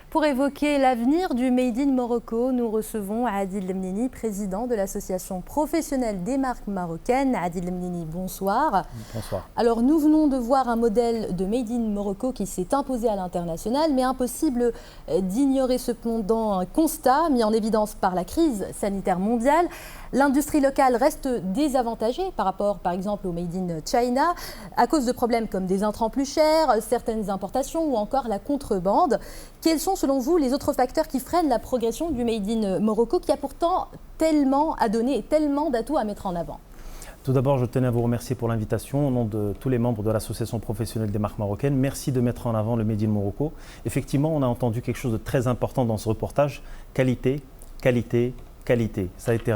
Pour évoquer l'avenir du Made in Morocco, nous recevons Adil Lemneni, président de l'association professionnelle des marques marocaines. Adil Lemneni, bonsoir. Bonsoir. Alors nous venons de voir un modèle de Made in Morocco qui s'est imposé à l'international, mais impossible d'ignorer cependant un constat mis en évidence par la crise sanitaire mondiale. L'industrie locale reste désavantagée par rapport, par exemple, au Made in China, à cause de problèmes comme des intrants plus chers, certaines importations ou encore la contrebande. Quels sont, selon vous, les autres facteurs qui freinent la progression du Made in Morocco, qui a pourtant tellement à donner et tellement d'atouts à mettre en avant? Tout d'abord, je tenais à vous remercier pour l'invitation au nom de tous les membres de l'association professionnelle des marques marocaines. Merci de mettre en avant le Made in Morocco. Effectivement, on a entendu quelque chose de très important dans ce reportage. Qualité, qualité, qualité. Ça a été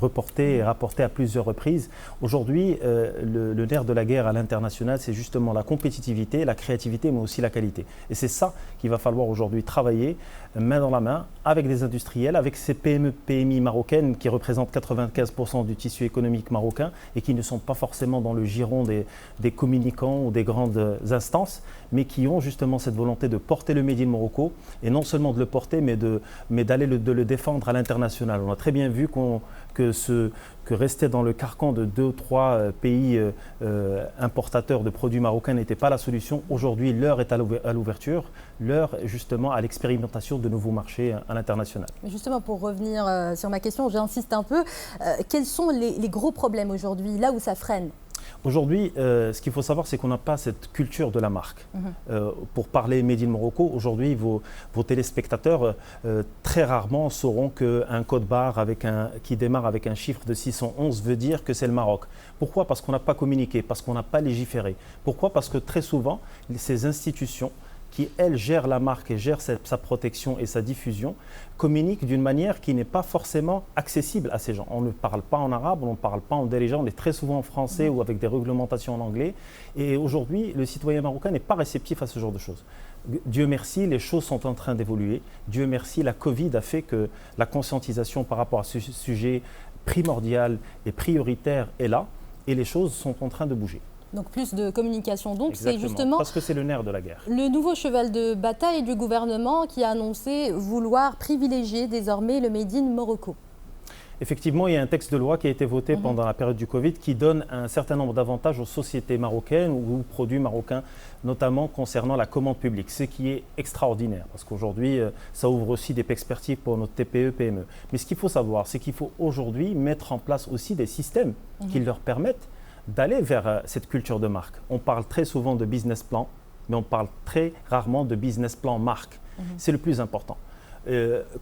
reporté et rapporté à plusieurs reprises. Aujourd'hui, le nerf de la guerre à l'international, c'est justement la compétitivité, la créativité, mais aussi la qualité. Et c'est ça qu'il va falloir aujourd'hui travailler main dans la main avec des industriels, avec ces PME, PMI marocaines qui représentent 95% du tissu économique marocain et qui ne sont pas forcément dans le giron des communicants ou des grandes instances, mais qui ont justement cette volonté de porter le Made in Morocco et non seulement de le porter, mais d'aller de le défendre à l'international. On a très bien vu que rester dans le carcan de 2 ou 3 pays importateurs de produits marocains n'était pas la solution. Aujourd'hui, l'heure est à l'ouverture, l'heure justement à l'expérimentation de nouveaux marchés à l'international. Justement, pour revenir sur ma question, j'insiste un peu. Quels sont les gros problèmes aujourd'hui, là où ça freine ? Aujourd'hui, ce qu'il faut savoir, c'est qu'on n'a pas cette culture de la marque. Pour parler Made in Morocco, aujourd'hui, vos téléspectateurs très rarement sauront qu'un code barre qui démarre avec un chiffre de 611 veut dire que c'est le Maroc. Pourquoi ? Parce qu'on n'a pas communiqué, parce qu'on n'a pas légiféré. Pourquoi ? Parce que très souvent, ces institutions qui, elle, gère la marque et gère sa protection et sa diffusion, communique d'une manière qui n'est pas forcément accessible à ces gens. On ne parle pas en arabe, on ne parle pas en dirigeant, on est très souvent en français ou avec des réglementations en anglais. Et aujourd'hui, le citoyen marocain n'est pas réceptif à ce genre de choses. Dieu merci, les choses sont en train d'évoluer. Dieu merci, la Covid a fait que la conscientisation par rapport à ce sujet primordial et prioritaire est là et les choses sont en train de bouger. Donc plus de communication. Donc c'est justement parce que c'est le nerf de la guerre. Le nouveau cheval de bataille du gouvernement qui a annoncé vouloir privilégier désormais le Made in Morocco. Effectivement, il y a un texte de loi qui a été voté pendant la période du Covid qui donne un certain nombre d'avantages aux sociétés marocaines ou aux produits marocains, notamment concernant la commande publique, ce qui est extraordinaire parce qu'aujourd'hui, ça ouvre aussi des perspectives pour nos TPE, PME. Mais ce qu'il faut savoir, c'est qu'il faut aujourd'hui mettre en place aussi des systèmes qui leur permettent d'aller vers cette culture de marque. On parle très souvent de business plan, mais on parle très rarement de business plan marque. C'est le plus important.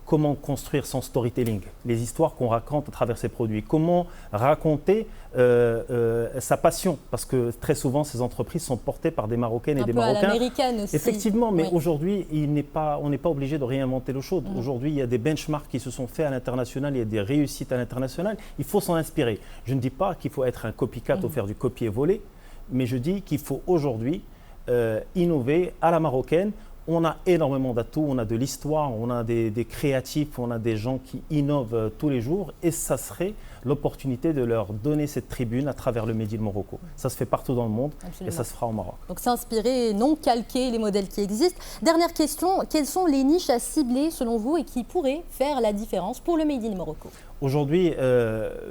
Comment construire son storytelling, les histoires qu'on raconte à travers ses produits, comment raconter sa passion, parce que très souvent ces entreprises sont portées par des Marocaines et des Marocains. Un peu à l'américaine aussi. Effectivement, mais aujourd'hui, on n'est pas obligé de réinventer l'eau chaude. Aujourd'hui, il y a des benchmarks qui se sont faits à l'international, il y a des réussites à l'international, il faut s'en inspirer. Je ne dis pas qu'il faut être un copycat ou faire du copier-voler, mais je dis qu'il faut aujourd'hui innover à la marocaine. On a énormément d'atouts, on a de l'histoire, on a des créatifs, on a des gens qui innovent tous les jours et ça serait l'opportunité de leur donner cette tribune à travers le Made in Morocco. Ça se fait partout dans le monde. Absolument. Et ça se fera au Maroc. Donc s'inspirer et non calquer les modèles qui existent. Dernière question, quelles sont les niches à cibler selon vous et qui pourraient faire la différence pour le Made in Morocco ? Aujourd'hui,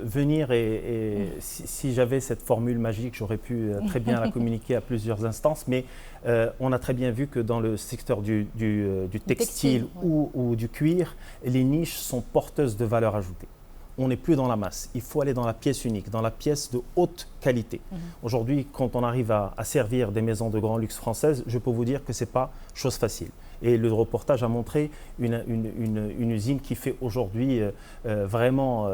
venir et si j'avais cette formule magique, j'aurais pu très bien la communiquer à plusieurs instances, mais on a très bien vu que dans le secteur du textile ou du cuir, les niches sont porteuses de valeur ajoutée. On n'est plus dans la masse, il faut aller dans la pièce unique, dans la pièce de haute qualité. Aujourd'hui, quand on arrive à servir des maisons de grand luxe françaises, je peux vous dire que ce n'est pas chose facile. Et le reportage a montré une usine qui fait aujourd'hui vraiment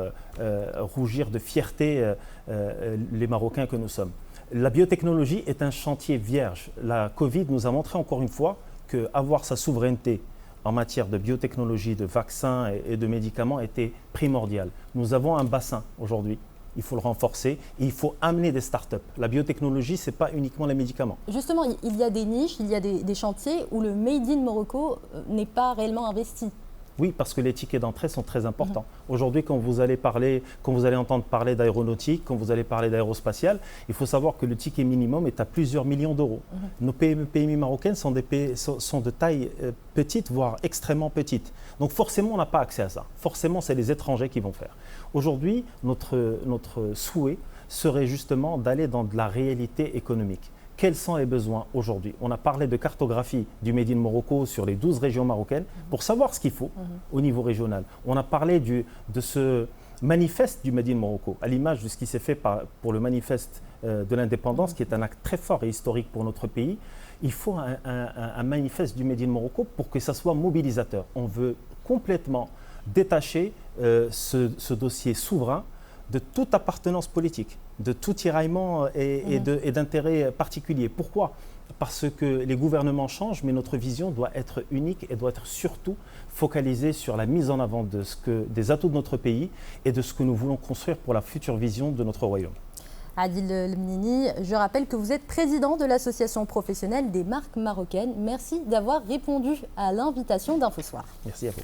rougir de fierté les Marocains que nous sommes. La biotechnologie est un chantier vierge. La Covid nous a montré encore une fois qu'avoir sa souveraineté en matière de biotechnologie, de vaccins et de médicaments était primordial. Nous avons un bassin aujourd'hui. Il faut le renforcer et il faut amener des startups. La biotechnologie, ce n'est pas uniquement les médicaments. Justement, il y a des niches, il y a des chantiers où le Made in Morocco n'est pas réellement investi. Oui, parce que les tickets d'entrée sont très importants. Aujourd'hui, quand vous allez entendre parler d'aéronautique, quand vous allez parler d'aérospatial, il faut savoir que le ticket minimum est à plusieurs millions d'euros. Nos PMI marocaines sont de taille petite, voire extrêmement petite. Donc forcément, on n'a pas accès à ça. Forcément, c'est les étrangers qui vont faire. Aujourd'hui, notre souhait serait justement d'aller dans de la réalité économique. Quels sont les besoins aujourd'hui? On a parlé de cartographie du Made in Morocco sur les 12 régions marocaines pour savoir ce qu'il faut au niveau régional. On a parlé de ce manifeste du Made in Morocco, à l'image de ce qui s'est fait pour le manifeste de l'indépendance, qui est un acte très fort et historique pour notre pays. Il faut un manifeste du Made in Morocco pour que ça soit mobilisateur. On veut complètement détacher ce dossier souverain de toute appartenance politique, de tout tiraillement et d'intérêt particulier. Pourquoi? Parce que les gouvernements changent, mais notre vision doit être unique et doit être surtout focalisée sur la mise en avant des atouts de notre pays et de ce que nous voulons construire pour la future vision de notre royaume. Adil Lemnini, je rappelle que vous êtes président de l'Association professionnelle des marques marocaines. Merci d'avoir répondu à l'invitation d'InfoSoir. Merci à vous.